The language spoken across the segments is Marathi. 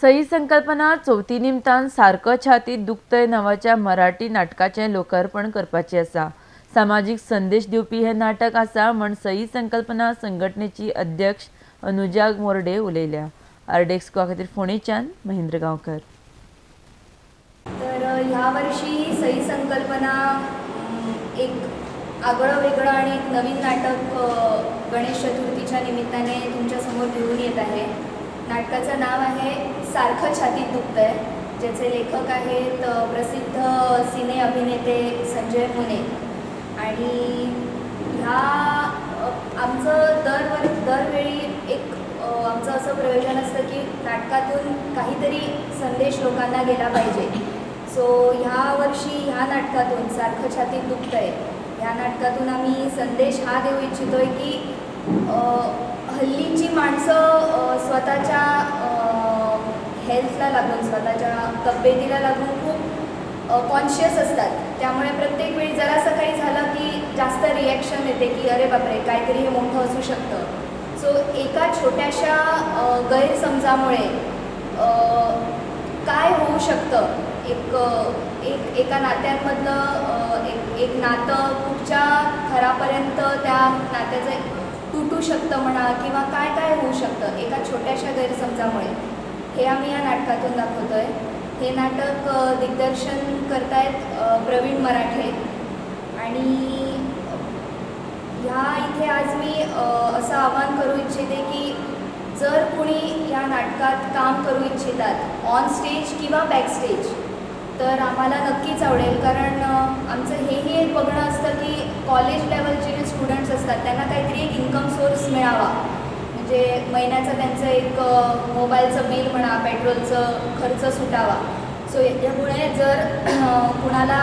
सही संकल्पना चवथी निमतान सारको छातीत दुखतय नांवाच्या मराठी नाटकाचें लोकार्पण करपाचें आसा। सामाजीक संदेश दिवपी हें नाटक आसा म्हण सही संकल्पना संघटनेची अध्यक्ष अनुजा मोर्डे उलयल्या। आरडेक्स खातीर फोंडेच्यान महेंद्र गांवकर। तर ह्या वर्षी सही संकल्पना एक आगळं वेगळं आणि एक नवीन नाटक गणेश चतुर्थीच्या निमित्ताने तुमच्या समोर घेऊन येत आहे। नाटकाचं नाव आहे सारखं छातीत दुखतंय, ज्याचे लेखक आहेत प्रसिद्ध सिने अभिनेते संजय मुने। आणि ह्या आमचं दरवेळी एक आमचं असं प्रयोजन असतं की नाटकातून काहीतरी संदेश लोकांना गेला पाहिजे। सो ह्या वर्षी ह्या नाटकातून सारखं छातीत दुखतंय ह्या नाटकातून आम्ही संदेश हा देऊ इच्छितोय की हल्लीची माणसं स्वतःच्या हेल्थला लागून स्वतःच्या तब्येतीला लागून खूप कॉन्शियस असतात। त्यामुळे प्रत्येक वेळी जरासं काही झालं की जास्त रिॲक्शन येते की अरे बापरे काहीतरी हे मोठं असू शकतं। सो एका छोट्याशा गैरसमजामुळे काय होऊ शकतं, एका नात्यांमधलं एक नातं कुठच्या थरापर्यंत त्या नात्याचं तुटू शकतं म्हणा किंवा काय काय होऊ शकतं एका छोट्याशा गैरसमजामुळे, हे आम्ही या नाटकातून दाखवतोय। हे नाटक दिग्दर्शन करतायत प्रवीण मराठे। आणि ह्या इथे आज मी असं आवाहन करू इच्छिते की जर कुणी या नाटकात काम करू इच्छितात ऑन स्टेज किंवा बॅकस्टेज तर आम्हाला नक्कीच आवडेल। कारण आमचं हेही एक बघणं असतं की कॉलेज लेवलचे जे स्टुडंट्स असतात त्यांना काहीतरी एक इन्कम सोर्स मिळावा, म्हणजे महिन्याचं त्यांचं एक मोबाईलचं बिल म्हणा, पेट्रोलचं खर्च सुटावा। सो याच्यामुळे जर कुणाला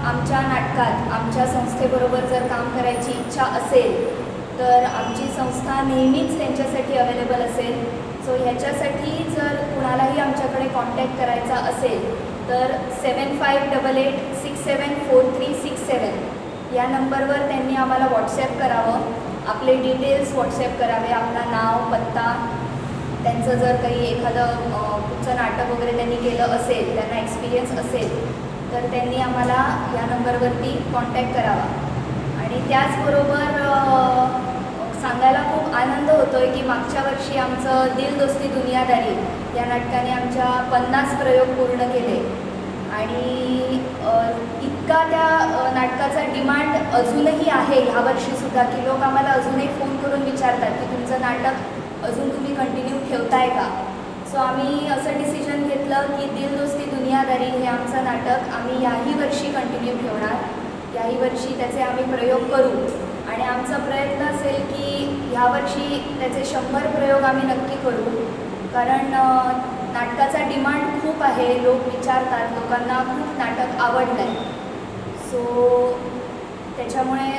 आमच्या नाटकात आमच्या संस्थेबरोबर जर काम करायची इच्छा असेल तर आमची संस्था नेहमीच त्यांच्यासाठी अवेलेबल असेल। सो ह्याच्यासाठी जर कुणालाही आमच्याकडे कॉन्टॅक्ट करायचा असेल तर 7588674367 या नंबरवर त्यांनी आम्हाला व्हॉट्सॲप करावं, आपले डिटेल्स व्हॉट्सॲप करावे, आपला नाव, पत्ता, त्यांचं जर काही एखादं कुठचं नाटक वगैरे त्यांनी केलं असेल, त्यांना एक्सपिरियन्स असेल तर त्यांनी आम्हाला या नंबरवरती कॉन्टॅक्ट करावा। आणि त्याचबरोबर सांगायला खूप आनंद होतो आहे की मागच्या वर्षी आमचं दिल दोस्ती दुनियादारी या नाटकाने आमच्या 50 प्रयोग पूर्ण केले। आणि इतका त्या नाटकाचा डिमांड अजूनही आहे ह्या वर्षीसुद्धा की लोक आम्हाला अजूनही फोन करून विचारतात की तुमचं नाटक अजून तुम्ही कंटिन्यू ठेवताय का। सो आम्ही असं डिसिजन घेतलं की दिल दोस्ती दुनियादारी हे आमचं नाटक आम्ही याही वर्षी कंटिन्यू ठेवणार, याही वर्षी त्याचे आम्ही प्रयोग करू। आणि आमचा प्रयत्न असेल की ह्यावर्षी त्याचे 100 प्रयोग आम्ही नक्की करू, कारण नाटकाचा डिमांड खूप आहे, लोक विचारतात, लोकांना खूप नाटक आवडलं आहे। सो त्याच्यामुळे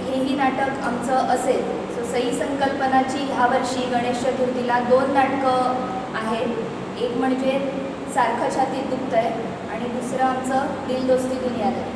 हेही नाटक आमचं असेल। सो सही संकल्पनाची ह्या वर्षी गणेश चतुर्थीला 2 नाटकं आहेत, एक म्हणजे सारखं छातीत दुखतंय आणि दुसरं आमचं दिल दोस्ती दुनियादारी।